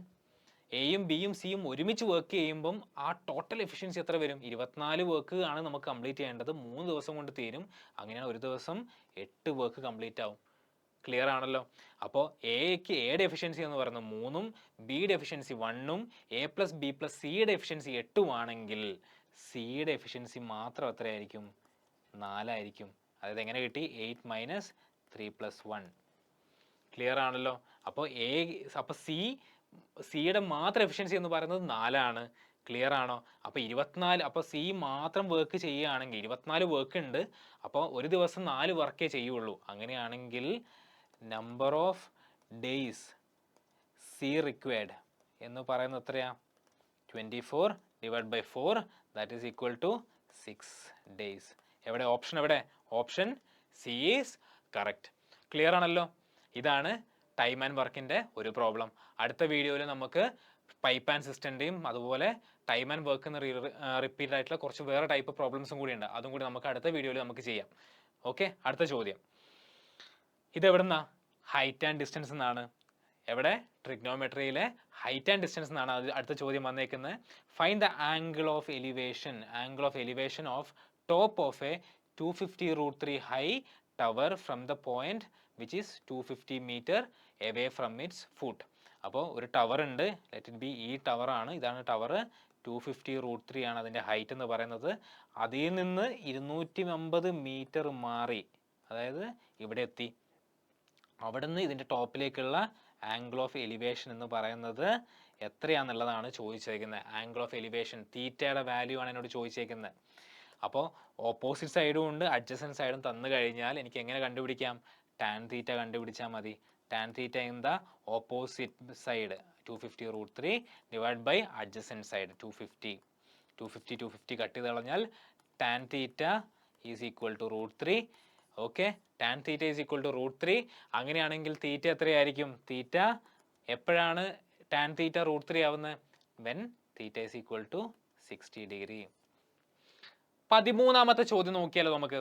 എയും ബിയും സിയും ഒരുമിച്ച് വർക്ക് ചെയ്യുമ്പം ആ ടോട്ടൽ എഫിഷ്യൻസി എത്ര വരും? 24 വർക്ക് ആണ് നമുക്ക് കംപ്ലീറ്റ് ചെയ്യേണ്ടത്. 3 ദിവസം കൊണ്ട് തീരും. അങ്ങനെയാണ് ഒരു ദിവസം 8 വർക്ക് കംപ്ലീറ്റ് ആവും. ക്ലിയർ ആണല്ലോ? അപ്പോൾ എയുടെ എഫിഷ്യൻസി എന്ന് പറയുന്നത് 3ഉം ബിയുടെ എഫിഷ്യൻസി 1ഉം എ പ്ലസ് ബി പ്ലസ് സിയുടെ എഫിഷ്യൻസി 8ഉം ആണെങ്കിൽ സിയുടെ എഫിഷ്യൻസി മാത്രം എത്രയായിരിക്കും? 4 ആയിരിക്കും. അതായത് എങ്ങനെ കിട്ടി 8 മൈനസ് 3 പ്ലസ് 1. ക്ലിയർ ആണല്ലോ. അപ്പോൾ സിയുടെ മാത്രം എഫിഷ്യൻസി എന്ന് പറയുന്നത് 4ആണ്. ക്ലിയർ ആണോ? അപ്പോൾ 24, അപ്പോൾ സി മാത്രം വർക്ക് ചെയ്യുകയാണെങ്കിൽ 24 വർക്ക് ഉണ്ട്. അപ്പോൾ ഒരു ദിവസം 4 വർക്കേ ചെയ്യുള്ളൂ. അങ്ങനെയാണെങ്കിൽ number of days c required എന്ന് പറയുന്നത് എത്രയാ? 24 divide by 4 that is equal to 6 days. എവിടെ ഓപ്ഷൻ? എവിടെ option C is correct. Clear ആണല്ലോ. ഇതാണ് ടൈം ആൻഡ് വർക്കിൻ്റെ ഒരു പ്രോബ്ലം. അടുത്ത വീഡിയോയിൽ നമുക്ക് പൈപ്പ് ആൻഡ് സിസ്റ്റൻ്റെയും അതുപോലെ ടൈം ആൻഡ് വർക്ക് എന്ന് റിപ്പീറ്റ് ആയിട്ടുള്ള കുറച്ച് വേറെ ടൈപ്പ് പ്രോബ്ലംസും കൂടി ഉണ്ട്. അതും കൂടി നമുക്ക് അടുത്ത വീഡിയോയിൽ നമുക്ക് ചെയ്യാം. ഓക്കെ, അടുത്ത ചോദ്യം ഇതെവിടുന്നാ? ഹൈറ്റ് ആൻഡ് ഡിസ്റ്റൻസ് എന്നാണ്. എവിടെ? ട്രിഗ്നോമെട്രിയിലെ ഹൈറ്റ് ആൻഡ് ഡിസ്റ്റൻസ് എന്നാണ് അടുത്ത ചോദ്യം വന്നേക്കുന്നത്. Find the angle of elevation of top of a 250√3 high tower from the point which is 250 metre away from its foot. അപ്പോൾ ഒരു ടവർ ഉണ്ട്, ലെറ്റ് ഇറ്റ് ബി ഈ ടവറാണ്, ഇതാണ് ടവർ. 250√3 ആണ് അതിൻ്റെ ഹൈറ്റ് എന്ന് പറയുന്നത്. അതിൽ നിന്ന് 250 മീറ്റർ മാറി, അതായത് ഇവിടെ എത്തി. അവിടെ നിന്ന് ഇതിൻ്റെ ടോപ്പിലേക്കുള്ള ആംഗിൾ ഓഫ് എലിവേഷൻ എന്ന് പറയുന്നത് എത്രയാണെന്നുള്ളതാണ് ചോദിച്ചേക്കുന്നത്. ആംഗിൾ ഓഫ് എലിവേഷൻ തീറ്റയുടെ വാല്യൂ ആണ് എന്നോട് ചോദിച്ചേക്കുന്നത്. അപ്പോൾ ഓപ്പോസിറ്റ് സൈഡും ഉണ്ട്, അഡ്ജസൻറ്റ് സൈഡും തന്നു കഴിഞ്ഞാൽ എനിക്ക് എങ്ങനെ കണ്ടുപിടിക്കാം? ടാൻ തീറ്റ കണ്ടുപിടിച്ചാൽ മതി. Tan theta in the opposite side 250√3 divide by adjacent side 250 cut ചെയ്ത് കളഞ്ഞാൽ tan theta is equal to √3. Okay, tan theta is equal to √3. അങ്ങനെയാണെങ്കിൽ തീറ്റ എത്രയായിരിക്കും? തീറ്റ എപ്പോഴാണ് ടാൻ തീറ്റ √3 ആവുന്നത്? When theta is equal to 60 degree. 13ാമത്തെ ചോദ്യം നോക്കിയാലോ നമുക്ക്.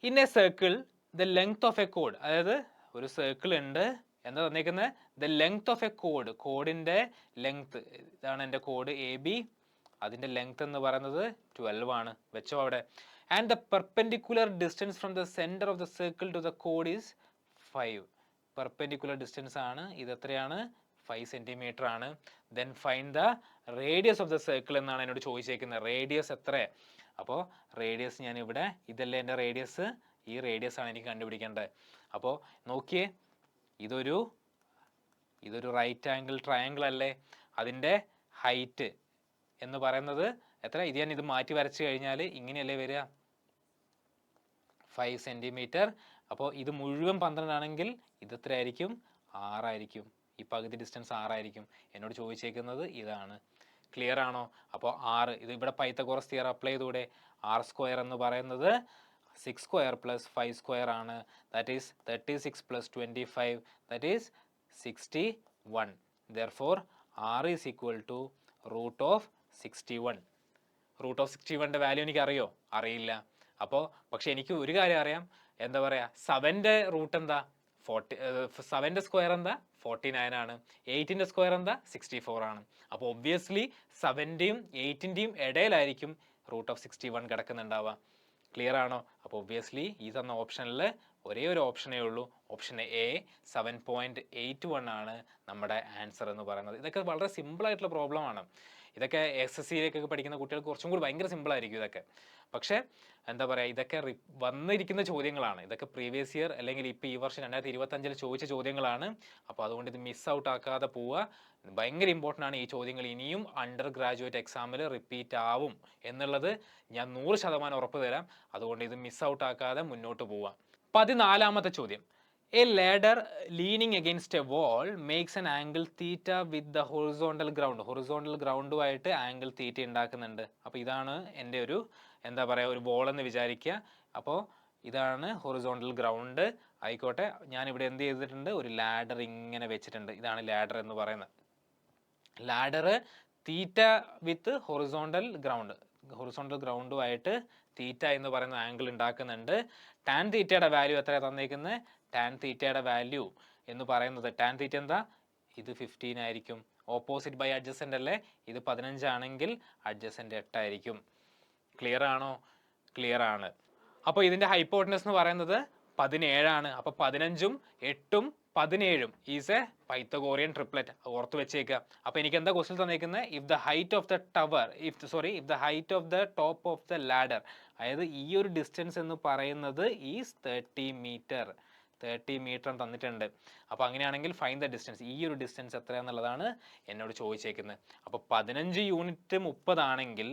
In a circle the length of a കോഡ്, അതായത് ഒരു സർക്കിൾ ഉണ്ട്, എന്താ തന്നേക്കുന്നത്? ദ ലെങ്ത് ഓഫ് എ കോഡിൻ്റെ ലെങ്ത്, ഇതാണ് എൻ്റെ കോഡ് AB, അതിൻ്റെ ലെങ്ത് എന്ന് പറയുന്നത് 12 ആണ്. വെച്ചോ അവിടെ. And the perpendicular distance from the centre of the circle to the കോഡ് ഈസ് 5. പെർപെൻഡിക്കുലർ ഡിസ്റ്റൻസ് ആണ്, ഇത് എത്രയാണ്? 5 സെൻറ്റിമീറ്റർ ആണ്. Then find the radius of the circle എന്നാണ് എന്നോട് ചോദിച്ചേക്കുന്നത്. റേഡിയസ് എത്ര? അപ്പോൾ റേഡിയസ് ഞാൻ ഇവിടെ, ഇതല്ലേ എൻ്റെ റേഡിയസ്, ഈ റേഡിയസ് ആണ് എനിക്ക് കണ്ടുപിടിക്കേണ്ടത്. അപ്പോൾ നോക്കിയേ, ഇതൊരു റൈറ്റ് ആംഗിൾ ട്രയാങ്കിൾ അല്ലേ? അതിൻ്റെ ഹൈറ്റ് എന്ന് പറയുന്നത് എത്ര? ഇത് മാറ്റി വരച്ച് കഴിഞ്ഞാൽ ഇങ്ങനെയല്ലേ വരിക? 5 സെൻറ്റിമീറ്റർ. അപ്പോൾ ഇത് മുഴുവൻ 12 ആണെങ്കിൽ ഇത് എത്ര ആയിരിക്കും? 6 ആയിരിക്കും. ഈ പകുതി ഡിസ്റ്റൻസ് 6 ആയിരിക്കും. എന്നോട് ചോദിച്ചേക്കുന്നത് ഇതാണ്. ക്ലിയർ ആണോ? അപ്പോൾ 6, ഇത് ഇവിടെ പൈത്തഗോറസ് തിയറം അപ്ലൈ ചെയ്തൂടെ? r² എന്ന് പറയുന്നത് 6² + 5² ആണ്. That is 36 + 25 that is 61. therefore r is equal to √61. √61ൻ്റെ വാല്യൂ എനിക്ക് അറിയില്ല. അപ്പോൾ പക്ഷെ എനിക്ക് ഒരു കാര്യം അറിയാം, എന്താ പറയുക, 7ൻ്റെ റൂട്ട് എന്താ? 7ൻ്റെ സ്ക്വയർ എന്താ? 49 ആണ്. 8ൻ്റെ സ്ക്വയർ എന്താ? 64 ആണ്. അപ്പോൾ ഒബ്വിയസ്ലി 7ൻ്റെയും 8ൻ്റെയും ഇടയിലായിരിക്കും √61 കിടക്കുന്നുണ്ടാവുക. ക്ലിയർ ആണോ? അപ്പോൾ ഒബ്വിയസ്ലി ഈ തന്ന ഓപ്ഷനിൽ ഒരേ ഒരു ഓപ്ഷനേ ഉള്ളൂ. ഓപ്ഷൻ എ 7.81 ആണ് നമ്മുടെ ആൻസർ എന്ന് പറയുന്നത്. ഇതൊക്കെ വളരെ സിമ്പിളായിട്ടുള്ള പ്രോബ്ലമാണ്. ഇതൊക്കെ SSCയിലേക്കൊക്കെ പഠിക്കുന്ന കുട്ടികൾക്ക് കുറച്ചും കൂടി ഭയങ്കര സിമ്പിളായിരിക്കും ഇതൊക്കെ. പക്ഷേ എന്താ പറയുക, ഇതൊക്കെ വന്നിരിക്കുന്ന ചോദ്യങ്ങളാണ്. ഇതൊക്കെ പ്രീവിയസ് ഇയർ അല്ലെങ്കിൽ ഇപ്പോൾ ഈ വർഷം 2025 ചോദിച്ച ചോദ്യങ്ങളാണ്. അപ്പോൾ അതുകൊണ്ട് ഇത് മിസ് ഔട്ട് ആക്കാതെ പോവുക. ഭയങ്കര ഇമ്പോർട്ടൻ്റ് ആണ് ഈ ചോദ്യങ്ങൾ. ഇനിയും അണ്ടർ ഗ്രാജുവേറ്റ് എക്സാമിൽ റിപ്പീറ്റ് ആവും എന്നുള്ളത് ഞാൻ 100% ഉറപ്പ് തരാം. അതുകൊണ്ട് ഇത് മിസ് ഔട്ട് ആക്കാതെ മുന്നോട്ട് പോവുക. 14ാമത്തെ ചോദ്യം. A ladder leaning against a wall makes an angle theta with the horizontal ground. Horizontal ഗ്രൗണ്ടുമായിട്ട് ആംഗിൾ തീറ്റ ഉണ്ടാക്കുന്നുണ്ട്. അപ്പോൾ ഇതാണ് എൻ്റെ ഒരു എന്താ പറയുക, ഒരു വോൾ എന്ന് വിചാരിക്കുക. അപ്പോൾ ഇതാണ് ഹൊറിസോണ്ടൽ ഗ്രൗണ്ട് ആയിക്കോട്ടെ. ഞാനിവിടെ എന്ത് ചെയ്തിട്ടുണ്ട്? ഒരു ലാഡർ ഇങ്ങനെ വെച്ചിട്ടുണ്ട്. ഇതാണ് ലാഡർ എന്ന് പറയുന്നത്. ലാഡർ തീറ്റ വിത്ത് ഹൊറിസോണ്ടൽ ഗ്രൗണ്ടുമായിട്ട് തീറ്റ എന്ന് പറയുന്ന ആംഗിൾ ഉണ്ടാക്കുന്നുണ്ട്. ടാൻ തീറ്റയുടെ വാല്യൂ എത്രയാണ് തന്നേക്കുന്നത്? ടാൻ തീറ്റയുടെ വാല്യൂ എന്ന് പറയുന്നത്, ടാൻ തീറ്റ എന്താ? ഇത് 15 ആയിരിക്കും. ഓപ്പോസിറ്റ് ബൈ അഡ്ജസൻ്റ് അല്ലേ? ഇത് 15 ആണെങ്കിൽ അഡ്ജസൻ്റ് 8 ആയിരിക്കും. ക്ലിയർ ആണോ? ക്ലിയർ ആണ്. അപ്പോൾ ഇതിൻ്റെ ഹൈപ്പോട്ടനസ് എന്ന് പറയുന്നത് 17 ആണ്. അപ്പോൾ 15ഉം 8ഉം 17ഉം ഈസ് എ പൈത്തഗോറിയൻ ട്രിപ്ലറ്റ്. ഓർത്ത് വെച്ചേക്കുക. അപ്പോൾ എനിക്ക് എന്താ ക്വസ്റ്റ്യൻ തന്നേക്കുന്നത്? If the height of the tower, if the height of the top of the ladder, അതായത് ഈ ഒരു ഡിസ്റ്റൻസ് എന്ന് പറയുന്നത് ഈസ് 30 മീറ്റർ. 30 മീറ്റർ തന്നിട്ടുണ്ട്. അപ്പോൾ അങ്ങനെയാണെങ്കിൽ ഫൈൻഡ് ദ ഡിസ്റ്റൻസ്. ഈ ഒരു ഡിസ്റ്റൻസ് എത്രയാണെന്നുള്ളതാണ് എന്നോട് ചോദിച്ചേക്കുന്നത്. അപ്പോൾ 15 യൂണിറ്റ് 30 ആണെങ്കിൽ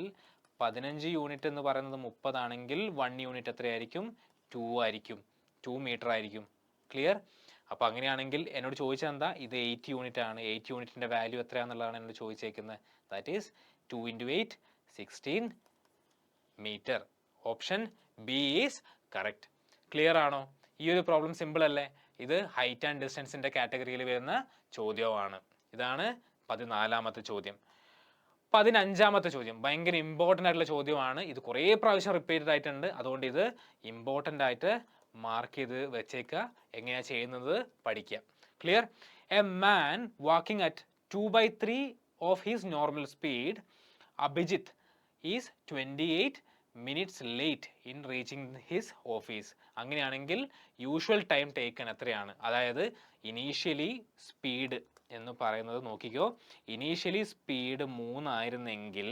15 യൂണിറ്റ് എന്ന് പറയുന്നത് 30 ആണെങ്കിൽ 1 യൂണിറ്റ് എത്രയായിരിക്കും? 2 ആയിരിക്കും. 2 മീറ്റർ ആയിരിക്കും. ക്ലിയർ? അപ്പോൾ അങ്ങനെയാണെങ്കിൽ എന്നോട് ചോദിച്ചത് എന്താ? ഇത് 8 യൂണിറ്റ് ആണ്. 8 യൂണിറ്റിൻ്റെ വാല്യൂ എത്രയാണെന്നുള്ളതാണ് എന്നോട് ചോദിച്ചേക്കുന്നത്. That is 2 × 8 16 metre. Option B is correct. Clear ആണോ? ഈ ഒരു പ്രോബ്ലം സിമ്പിൾ അല്ലേ? ഇത് ഹൈറ്റ് ആൻഡ് ഡിസ്റ്റൻസിൻ്റെ കാറ്റഗറിയിൽ വരുന്ന ചോദ്യമാണ്. ഇതാണ് 14ാമത്തെ ചോദ്യം. 15ാമത്തെ ചോദ്യം ഭയങ്കര ഇമ്പോർട്ടൻ്റ് ആയിട്ടുള്ള ചോദ്യമാണ്. ഇത് കുറേ പ്രാവശ്യം റിപ്പീറ്റഡ് ആയിട്ടുണ്ട്. അതുകൊണ്ട് ഇത് ഇമ്പോർട്ടൻ്റ് ആയിട്ട് മാർക്ക് ചെയ്ത് വെച്ചേക്കുക. എങ്ങനെയാണ് ചെയ്യുന്നത് പഠിക്കുക. Clear? A man walking at 2/3 of his normal speed, Abhijith is 28 minutes late in reaching his office. അങ്ങനെയാണെങ്കിൽ യൂഷ്വൽ ടൈം ടേക്കൺ എത്രയാണ്? അതായത് ഇനീഷ്യലി സ്പീഡ് എന്ന് പറയുന്നത് നോക്കിക്കോ. ഇനീഷ്യലി സ്പീഡ് 3 ആയിരുന്നെങ്കിൽ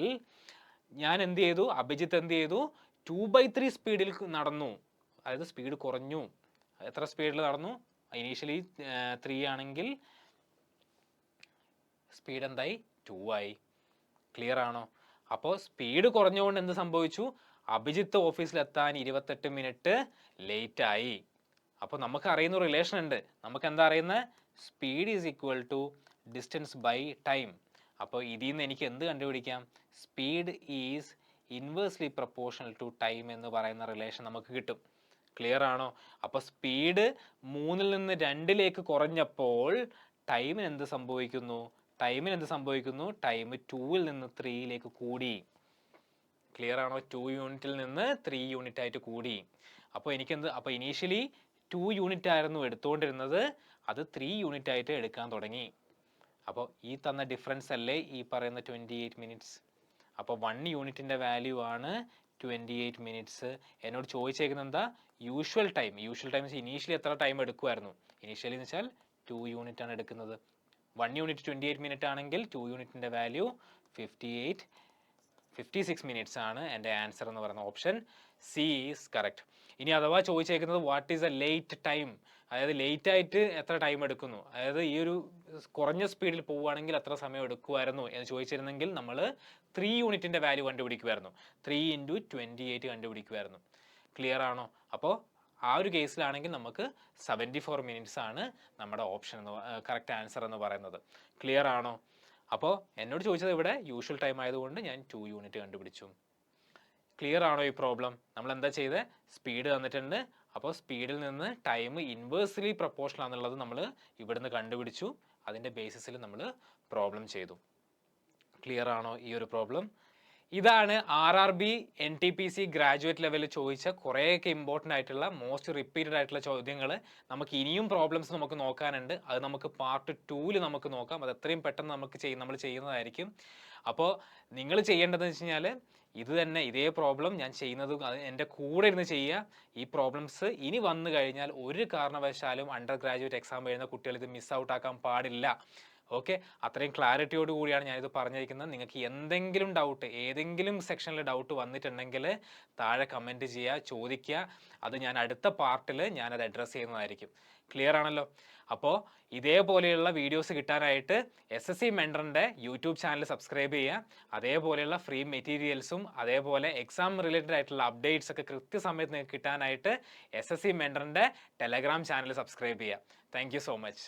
ഞാൻ എന്ത് ചെയ്തു? അഭിജിത്ത് എന്ത് ചെയ്തു? 2/3 സ്പീഡിൽ നടന്നു. അതായത് സ്പീഡ് കുറഞ്ഞു. എത്ര സ്പീഡിൽ നടന്നു? ഇനീഷ്യലി 3 ആണെങ്കിൽ സ്പീഡ് എന്തായി? 2 ആയി. ക്ലിയർ ആണോ? അപ്പോൾ സ്പീഡ് കുറഞ്ഞുകൊണ്ട് എന്ത് സംഭവിച്ചു? അഭിജിത്ത് ഓഫീസിലെത്താൻ 28 മിനിറ്റ് ലേറ്റായി. അപ്പോൾ നമുക്ക് അറിയുന്ന റിലേഷൻ ഉണ്ട്. നമുക്ക് എന്താ അറിയുന്നത്? Speed is equal to distance by time. അപ്പോൾ ഇതിൽ നിന്ന് എനിക്ക് എന്ത് കണ്ടുപിടിക്കാം? Speed is inversely proportional to time എന്ന് പറയുന്ന റിലേഷൻ നമുക്ക് കിട്ടും. ക്ലിയർ ആണോ? അപ്പോൾ സ്പീഡ് 3ൽ നിന്ന് 2ലേക്ക് കുറഞ്ഞപ്പോൾ ടൈമിന് എന്ത് സംഭവിക്കുന്നു? ടൈം 2ൽ നിന്ന് 3ലേക്ക് കൂടി. ക്ലിയർ ആണോ? 2 യൂണിറ്റിൽ നിന്ന് 3 യൂണിറ്റ് ആയിട്ട് കൂടി. അപ്പോൾ എനിക്കെന്ത്? അപ്പോൾ ഇനീഷ്യലി 2 യൂണിറ്റ് ആയിരുന്നു എടുത്തുകൊണ്ടിരുന്നത്. അത് 3 യൂണിറ്റ് ആയിട്ട് എടുക്കാൻ തുടങ്ങി. അപ്പോൾ ഈ തന്ന ഡിഫറൻസ് അല്ലേ ഈ പറയുന്ന 28 മിനിറ്റ്സ്. അപ്പോൾ 1 യൂണിറ്റിൻ്റെ വാല്യൂ ആണ് 28 മിനിറ്റ്സ്. എന്നോട് ചോദിച്ചേക്കുന്നത് എന്താ? Usual time. Usual time initially എത്ര ടൈം എടുക്കുമായിരുന്നു? ഇനീഷ്യലി എന്ന് വെച്ചാൽ 2 യൂണിറ്റ് ആണ് എടുക്കുന്നത്. 1 യൂണിറ്റ് 28 മിനിറ്റ് ആണെങ്കിൽ 2 യൂണിറ്റിൻ്റെ വാല്യൂ 56 മിനിറ്റ്സ് ആണ് എൻ്റെ ആൻസർ എന്ന് പറയുന്നത്. Option C is correct. ഇനി അഥവാ ചോദിച്ചേക്കുന്നത് what is a late time, അതായത് ലേറ്റ് ആയിട്ട് എത്ര ടൈം എടുക്കുന്നു, അതായത് ഈ ഒരു കുറഞ്ഞ സ്പീഡിൽ പോവുകയാണെങ്കിൽ എത്ര സമയം എടുക്കുമായിരുന്നു എന്ന് ചോദിച്ചിരുന്നെങ്കിൽ നമ്മൾ 3 യൂണിറ്റിൻ്റെ വാല്യൂ കണ്ടുപിടിക്കുമായിരുന്നു. 3 × 28 കണ്ടുപിടിക്കുമായിരുന്നു. ക്ലിയർ ആണോ? അപ്പോൾ ആ ഒരു കേസിലാണെങ്കിൽ നമുക്ക് 74 മിനിറ്റ്സ് ആണ് നമ്മുടെ ഓപ്ഷൻ കറക്റ്റ് ആൻസർ എന്ന് പറയുന്നത്. ക്ലിയർ ആണോ? അപ്പോൾ എന്നോട് ചോദിച്ചത് ഇവിടെ യൂഷ്വൽ ടൈം ആയതുകൊണ്ട് ഞാൻ 2 യൂണിറ്റ് കണ്ടുപിടിച്ചു. ക്ലിയർ ആണോ ഈ പ്രോബ്ലം? നമ്മൾ എന്താ ചെയ്തത്? സ്പീഡ് തന്നിട്ടുണ്ട്. അപ്പോൾ സ്പീഡിൽ നിന്ന് ടൈം ഇൻവേഴ്സ്ലി പ്രൊപ്പോർഷണൽ ആണെന്നുള്ളത് നമ്മൾ ഇവിടുന്ന് കണ്ടുപിടിച്ചു. അതിൻ്റെ ബേസിസിൽ നമ്മൾ പ്രോബ്ലം ചെയ്തു. ക്ലിയർ ആണോ ഈ ഒരു പ്രോബ്ലം? ഇതാണ് RRB NTPC ഗ്രാജുവേറ്റ് ലെവലിൽ ചോദിച്ച കുറേയൊക്കെ ഇമ്പോർട്ടൻ്റ് ആയിട്ടുള്ള മോസ്റ്റ് റിപ്പീറ്റഡ് ആയിട്ടുള്ള ചോദ്യങ്ങൾ. നമുക്ക് ഇനിയും പ്രോബ്ലംസ് നമുക്ക് നോക്കാനുണ്ട്. അത് നമുക്ക് പാർട്ട് 2ൽ നമുക്ക് നോക്കാം. അത് എത്രയും പെട്ടെന്ന് നമ്മൾ ചെയ്യുന്നതായിരിക്കും. അപ്പോൾ നിങ്ങൾ ചെയ്യേണ്ടതെന്ന് വെച്ച് കഴിഞ്ഞാൽ ഇത് തന്നെ ഇതേ പ്രോബ്ലം ഞാൻ ചെയ്യുന്നത് എൻ്റെ കൂടെ ഇരുന്ന് ചെയ്യുക. ഈ പ്രോബ്ലംസ് ഇനി വന്നു കഴിഞ്ഞാൽ ഒരു കാരണവശാലും അണ്ടർ ഗ്രാജുവേറ്റ് എക്സാം എഴുതുന്ന കുട്ടികൾ ഇത് മിസ് ഔട്ട് ആക്കാൻ പാടില്ല. ഓക്കെ, അത്രയും ക്ലാരിറ്റിയോട് കൂടിയാണ് ഞാനിത് പറഞ്ഞിരിക്കുന്നത്. നിങ്ങൾക്ക് എന്തെങ്കിലും ഡൗട്ട്, ഏതെങ്കിലും സെക്ഷനിൽ ഡൗട്ട് വന്നിട്ടുണ്ടെങ്കിൽ താഴെ കമൻറ്റ് ചെയ്യുക, ചോദിക്കുക. അത് ഞാൻ അടുത്ത പാർട്ടിൽ ഞാനത് അഡ്രസ്സ് ചെയ്യുന്നതായിരിക്കും. ക്ലിയർ ആണല്ലോ? അപ്പോൾ ഇതേപോലെയുള്ള വീഡിയോസ് കിട്ടാനായിട്ട് SSC മെൻറ്ററിൻ്റെ യൂട്യൂബ് ചാനൽ സബ്സ്ക്രൈബ് ചെയ്യുക. അതേപോലെയുള്ള ഫ്രീ മെറ്റീരിയൽസും അതേപോലെ എക്സാം റിലേറ്റഡ് ആയിട്ടുള്ള അപ്ഡേറ്റ്സ് ഒക്കെ കൃത്യസമയത്ത് നിങ്ങൾക്ക് കിട്ടാനായിട്ട് SSC മെൻറ്ററിൻ്റെ ടെലഗ്രാം ചാനൽ സബ്സ്ക്രൈബ് ചെയ്യുക. Thank you so much.